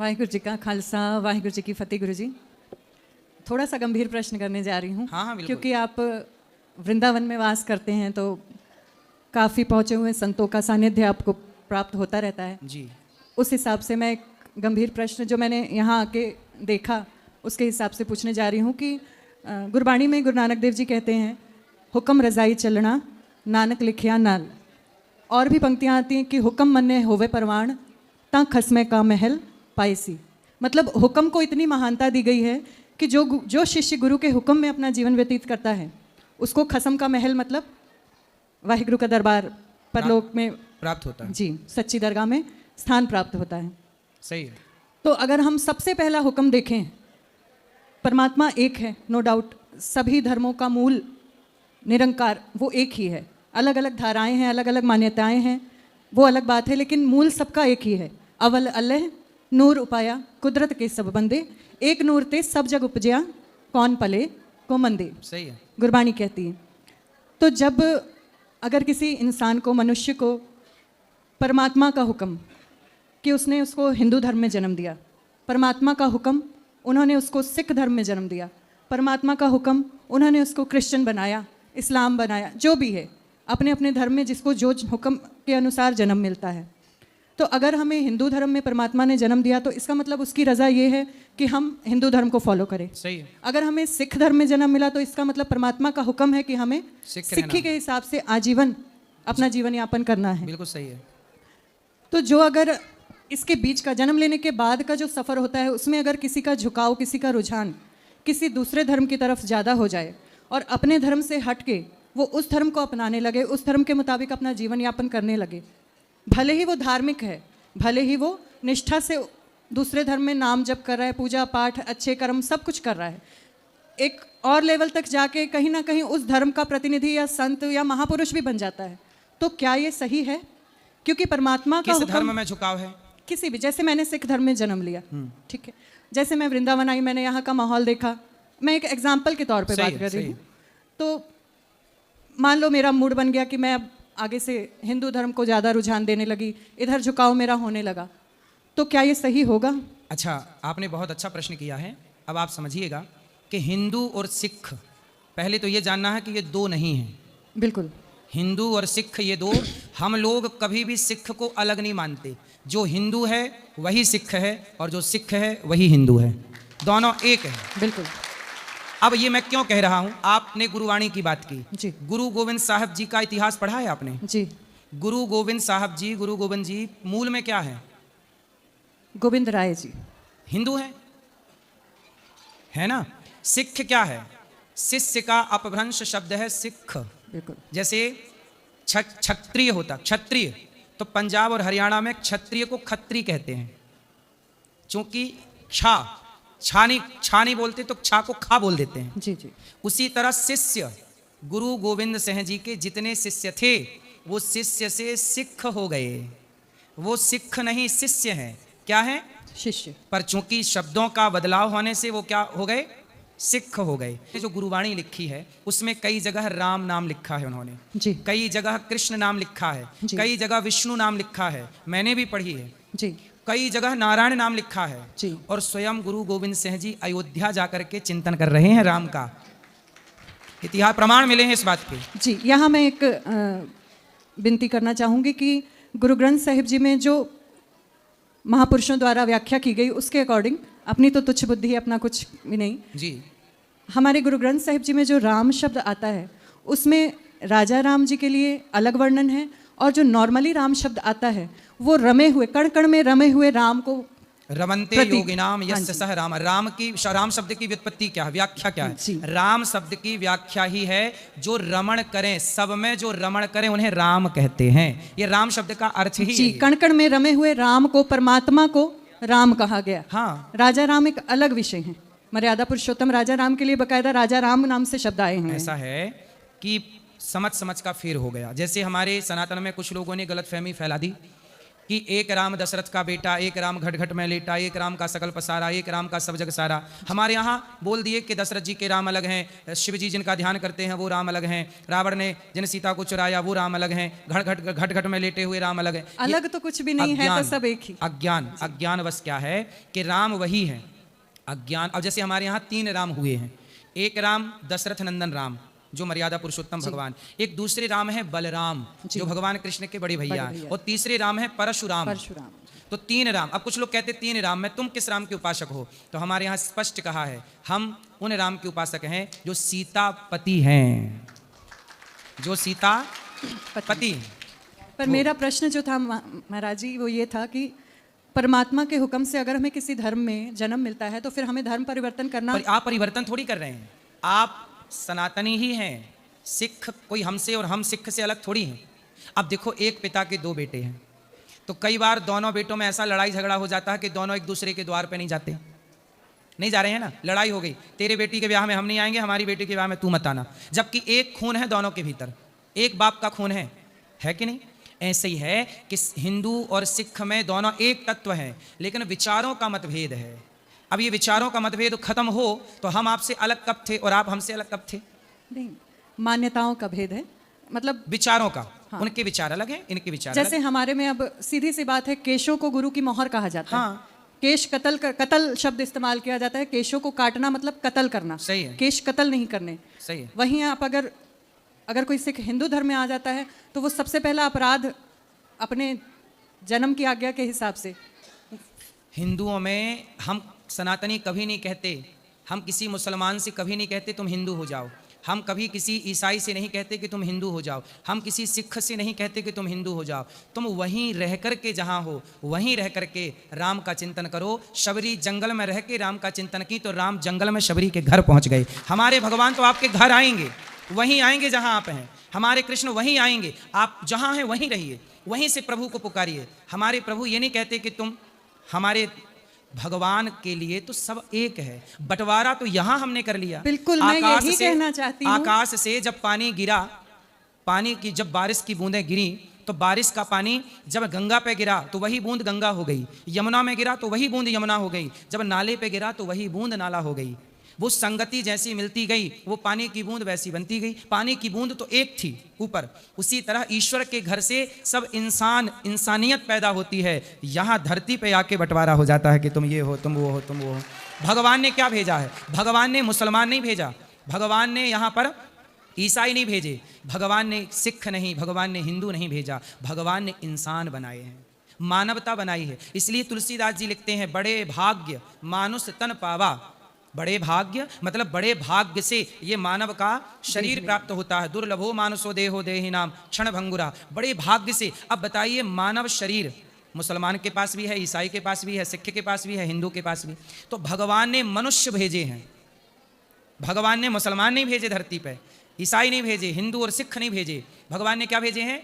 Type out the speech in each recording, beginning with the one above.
वाहिगुरु जी का खालसा, वाहिगुरु जी की फतेह। गुरु जी, थोड़ा सा गंभीर प्रश्न करने जा रही हूँ। हाँ, बिल्कुल। क्योंकि आप वृंदावन में वास करते हैं तो काफ़ी पहुँचे हुए संतों का सानिध्य आपको प्राप्त होता रहता है जी। उस हिसाब से मैं एक गंभीर प्रश्न जो मैंने यहाँ आके देखा उसके हिसाब से पूछने जा रही हूँ कि गुरबाणी में गुरु नानक देव जी कहते हैं, हुक्म रजाई चलना नानक लिखिया नाल। और भी पंक्तियाँ आती हैं कि हुक्म मन्ने होवे परवान ता खसमे का महल पायसी। मतलब हुक्म को इतनी महानता दी गई है कि जो शिष्य गुरु के हुक्म में अपना जीवन व्यतीत करता है उसको खसम का महल मतलब वाहिगुरु का दरबार परलोक में प्राप्त होता है। जी, सच्ची दरगाह में स्थान प्राप्त होता है। सही है। तो अगर हम सबसे पहला हुक्म देखें, परमात्मा एक है, नो डाउट। सभी धर्मों का मूल निरंकार वो एक ही है। अलग अलग धाराएं हैं, अलग अलग मान्यताएं हैं, वो अलग बात है, लेकिन मूल सबका एक ही है। अवल अल्लाह नूर उपाया कुदरत के सब बंदे, एक नूर ते सब जग उपजया कौन पले को मंदे। सही है। गुरबाणी कहती है। तो जब अगर किसी इंसान को, मनुष्य को परमात्मा का हुक्म कि उसने उसको हिंदू धर्म में जन्म दिया, परमात्मा का हुक्म उन्होंने उसको सिख धर्म में जन्म दिया, परमात्मा का हुक्म उन्होंने उसको क्रिश्चियन बनाया, इस्लाम बनाया, जो भी है अपने अपने धर्म में जिसको जो हुक्म के अनुसार जन्म मिलता है। तो अगर हमें हिंदू धर्म में परमात्मा ने जन्म दिया तो इसका मतलब उसकी रज़ा ये है कि हम हिंदू धर्म को फॉलो करें। सही है। अगर हमें सिख धर्म में जन्म मिला तो इसका मतलब परमात्मा का हुक्म है कि हमें सिक्खी के हिसाब से आजीवन अपना जीवन यापन करना है। बिल्कुल सही है। तो जो अगर इसके बीच का जन्म लेने के बाद का जो सफ़र होता है उसमें अगर किसी का झुकाव, किसी का रुझान किसी दूसरे धर्म की तरफ ज़्यादा हो जाए और अपने धर्म से हट के वो उस धर्म को अपनाने लगे, उस धर्म के मुताबिक अपना जीवन यापन करने लगे, भले ही वो धार्मिक है, भले ही वो निष्ठा से दूसरे धर्म में नाम जप कर रहा है, पूजा पाठ, अच्छे कर्म सब कुछ कर रहा है, एक और लेवल तक जाके कहीं ना कहीं उस धर्म का प्रतिनिधि या संत या महापुरुष भी बन जाता है, तो क्या ये सही है? क्योंकि परमात्मा का किस हुक्म धर्म में झुकाव है? किसी भी, जैसे मैंने सिख धर्म में जन्म लिया, ठीक है, जैसे मैं वृंदावन आई, मैंने यहाँ का माहौल देखा, मैं एक एग्जाम्पल के तौर पे बात कर रही हूँ। तो मान लो मेरा मूड बन गया कि मैं अब आगे से हिंदू धर्म को ज़्यादा रुझान देने लगी, इधर झुकाव मेरा होने लगा, तो क्या ये सही होगा? अच्छा, आपने बहुत अच्छा प्रश्न किया है। अब आप समझिएगा कि हिंदू और सिख, पहले तो ये जानना है कि ये दो नहीं हैं। बिल्कुल। हिंदू और सिख ये दो, हम लोग कभी भी सिख को अलग नहीं मानते। जो हिंदू है वही सिख है और जो सिख है वही हिंदू है, दोनों एक है। बिल्कुल। अब ये मैं क्यों कह रहा हूं, आपने गुरुवाणी की बात की जी। गुरु गोविंद साहब जी का इतिहास पढ़ा है आपने? जी। गुरु गोविंद साहब जी, गुरु गोविंद जी मूल में क्या है? गोविंद राय जी हिंदू है ना? सिख क्या है? शिष्य का अपभ्रंश शब्द है सिख। बिल्कुल। जैसे क्षत्रिय होता, क्षत्रिय, तो पंजाब और में क्षत्रिय को खत्री कहते हैं, क्योंकि छानी बोलते तो क्षा को खा बोल देते हैं। जी जी। उसी तरह शिष्य, गुरु गोविंद सिंह जी के जितने शिष्य थे वो शिष्य से सिख हो गए। वो सिख नहीं शिष्य हैं। क्या है? शिष्य। पर चूंकि शब्दों का बदलाव होने से वो क्या हो गए? सिख हो गए। जो गुरुवाणी लिखी है उसमें कई जगह राम नाम लिखा है उन्होंने जी। कई जगह कृष्ण नाम लिखा है, कई जगह विष्णु नाम लिखा है, मैंने भी पढ़ी है जी। कई जगह नारायण नाम लिखा है जी। और स्वयं गुरु गोविंद सिंह जी अयोध्या जाकर के चिंतन कर रहे हैं राम का। इतिहास प्रमाण मिले हैं इस बात के। जी। यहाँ मैं एक विनती करना चाहूँगी कि गुरु ग्रंथ साहिब जी में जो महापुरुषों द्वारा व्याख्या की गई उसके अकॉर्डिंग, अपनी तो तुच्छ बुद्धि है, अपना कुछ भी नहीं जी, हमारे गुरु ग्रंथ साहिब जी में जो राम शब्द आता है उसमें राजा राम जी के लिए अलग वर्णन है, और जो नॉर्मली राम शब्द आता है वो रमे हुए, कण कण में रमे हुए राम को रमन्ते योगिनाम यस्य सह राम। राम शब्द की व्युत्पत्ति क्या है, व्याख्या क्या है? राम शब्द की व्याख्या ही है जो रमण करें, सब में जो रमण करें उन्हें राम कहते हैं। ये राम शब्द का अर्थ ही जी, कण कण में रमे हुए राम को, परमात्मा को राम कहा गया। हाँ। राजा राम एक अलग विषय है। मर्यादा पुरुषोत्तम राजा राम के लिए बकायदा राजा राम नाम से शब्द आए हैं। ऐसा है कि समझ का फेर हो गया। जैसे हमारे सनातन में कुछ लोगों ने गलतफहमी फैला दी कि एक राम दशरथ का बेटा, एक राम घट घट में लेटा, एक राम का सकल पसारा, एक राम का सब जग सारा। हमारे यहाँ बोल दिए कि दशरथ जी के राम अलग हैं, शिव जी जिनका ध्यान करते हैं वो राम अलग हैं, रावण ने जिन सीता को चुराया वो राम अलग हैं, घट घट में लेटे हुए राम अलग हैं। अलग तो कुछ भी नहीं है, तो सब एक ही। अज्ञान बस क्या है कि राम वही है, अज्ञान। अब जैसे हमारे यहाँ 3 राम हुए हैं, एक राम दशरथ नंदन राम जो मर्यादा पुरुषोत्तम भगवान, एक दूसरे राम है बलराम जो भगवान कृष्ण के बड़े भैया हैं, और तीसरे राम है परशुराम। तो 3 राम। अब कुछ लोग कहते 3 राम में तुम किस राम के उपासक हो? तो हमारे यहाँ स्पष्ट कहा है हम उन राम के उपासक हैं जो सीतापति हैं, जो सीतापति। पर मेरा प्रश्न जो था महाराज जी वो ये था कि परमात्मा के हुक्म से अगर हमें किसी धर्म में जन्म मिलता है तो फिर हमें धर्म परिवर्तन करना। आप परिवर्तन थोड़ी कर रहे हैं, आप सनातनी ही हैं। सिख कोई हमसे और हम सिख से अलग थोड़ी हैं। अब देखो, एक पिता के 2 बेटे हैं, तो कई बार दोनों बेटों में ऐसा लड़ाई झगड़ा हो जाता है कि दोनों एक दूसरे के द्वार पे नहीं जाते, नहीं जा रहे हैं ना, लड़ाई हो गई, तेरे बेटी के ब्याह में हम नहीं आएंगे, हमारी बेटी के ब्याह में तू मत आना, जबकि एक खून है दोनों के भीतर, एक बाप का खून है कि नहीं? ऐसे ही है कि हिंदू और सिख में दोनों एक तत्व हैं, लेकिन विचारों का मतभेद है। अब ये विचारों का मतभेद खत्म हो तो हम आपसे अलग कब थे और आप हमसे अलग कब थे? नहीं, मान्यताओं का भेद है, मतलब विचारों का। हाँ। उनके विचार अलग हैं, इनके विचार जैसे अलग। हमारे में अब सीधी सी बात है, केशों को गुरु की मोहर कहा जाता है। हाँ। केश कतल शब्द इस्तेमाल किया जाता है, केशों को काटना मतलब कत्ल करना। सही है। केश कत्ल नहीं करने। सही है। वहीं आप अगर कोई सिख हिंदू धर्म में आ जाता है तो वो सबसे पहला अपराध अपने जन्म की आज्ञा के हिसाब से। हिंदुओं में हम सनातनी कभी नहीं कहते, हम किसी मुसलमान से कभी नहीं कहते तुम हिंदू हो जाओ, हम कभी किसी ईसाई से नहीं कहते कि तुम हिंदू हो जाओ, हम किसी सिख से नहीं कहते कि तुम हिंदू हो जाओ। तुम वहीं रह कर के जहाँ हो वहीं रह कर के राम का चिंतन करो। शबरी जंगल में रह के राम का चिंतन की तो राम जंगल में शबरी के घर पहुँच गए। हमारे भगवान तो आपके घर आएंगे, वहीं आएंगे जहाँ आप हैं। हमारे कृष्ण वहीं आएंगे, आप जहाँ हैं वहीं रहिए, वहीं से प्रभु को पुकारिए। हमारे प्रभु ये नहीं कहते कि तुम, हमारे भगवान के लिए तो सब एक है। बंटवारा तो यहां हमने कर लिया। बिल्कुल, मैं यही कहना चाहती हूं। आकाश से जब पानी गिरा, पानी की जब बारिश की बूंदें गिरी, तो बारिश का पानी जब गंगा पे गिरा तो वही बूंद गंगा हो गई, यमुना में गिरा तो वही बूंद यमुना हो गई, जब नाले पे गिरा तो वही बूंद नाला हो गई। वो संगति जैसी मिलती गई, वो पानी की बूंद वैसी बनती गई। पानी की बूंद तो एक थी ऊपर, उसी तरह ईश्वर के घर से सब इंसानियत पैदा होती है। यहाँ धरती पे आके बंटवारा हो जाता है कि तुम ये हो, तुम वो हो, तुम वो हो। भगवान ने क्या भेजा है? भगवान ने मुसलमान नहीं भेजा, भगवान ने यहाँ पर ईसाई नहीं भेजे, भगवान ने सिख नहीं, भगवान ने हिंदू नहीं भेजा, भगवान ने इंसान बनाए हैं, मानवता बनाई है। इसलिए तुलसीदास जी लिखते हैं, बड़े भाग्य मानुष तन पावा। बड़े भाग्य मतलब बड़े भाग्य से ये मानव का शरीर प्राप्त होता है। दुर्लभो मानुषो देहो देहि नाम क्षण भंगुरा। बड़े भाग्य से। अब बताइए, मानव शरीर मुसलमान के पास भी है, ईसाई के पास भी है, सिख के पास भी है, हिंदू के पास भी। तो भगवान ने मनुष्य भेजे हैं, भगवान ने मुसलमान नहीं भेजे धरती पे, ईसाई नहीं भेजे, हिंदू और सिख नहीं भेजे, भगवान ने क्या भेजे हैं?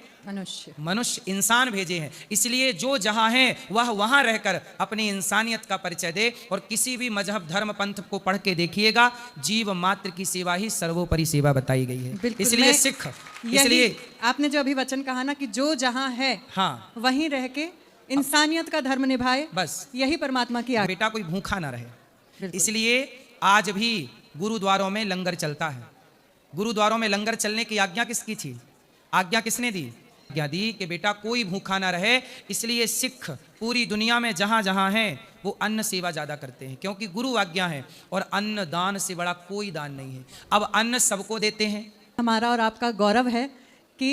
मनुष्य, इंसान भेजे हैं। इसलिए जो जहां है वह वहां रहकर अपनी इंसानियत का परिचय दे। और किसी भी मजहब धर्म पंथ को पढ़ के देखिएगा, जीव मात्र की सेवा ही सर्वोपरि सेवा बताई गई है। इसलिए सिख, इसलिए आपने जो अभी वचन कहा ना कि जो जहां है हाँ वहीं रह के इंसानियत का धर्म निभाए, बस यही परमात्मा की आज्ञा। बेटा कोई भूखा ना रहे। इसलिए आज भी गुरुद्वारों में लंगर चलता है। गुरुद्वारों में लंगर चलने की आज्ञा किसकी थी? आज्ञा किसने दी? आज्ञा दी कि बेटा कोई भूखा ना रहे। इसलिए सिख पूरी दुनिया में जहां जहां हैं वो अन्न सेवा ज्यादा करते हैं, क्योंकि गुरु आज्ञा है और अन्न दान से बड़ा कोई दान नहीं है। अब अन्न सबको देते हैं। हमारा और आपका गौरव है कि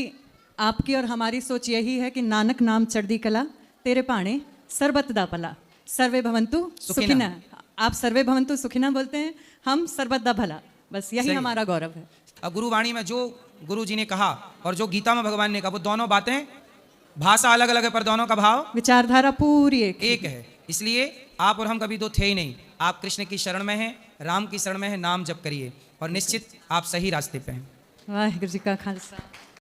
आपकी और हमारी सोच यही है कि नानक नाम चढ़दी कला, तेरे पाणे सर्बत दा भला, सर्वे भवंतु सुखिना। आप सर्वे भवंतु सुखिना बोलते हैं, हम सर्बत दा भला। बस यही हमारा गौरव है। अब गुरुवाणी में जो गुरु जी ने कहा और जो गीता में भगवान ने कहा, वो दोनों बातें, भाषा अलग अलग है पर दोनों का भाव, विचारधारा पूरी एक है। इसलिए आप और हम कभी दो थे ही नहीं। आप कृष्ण की शरण में हैं, राम की शरण में हैं, नाम जप करिए और निश्चित आप सही रास्ते पे हैं। वाहिगुरु जी का खालसा।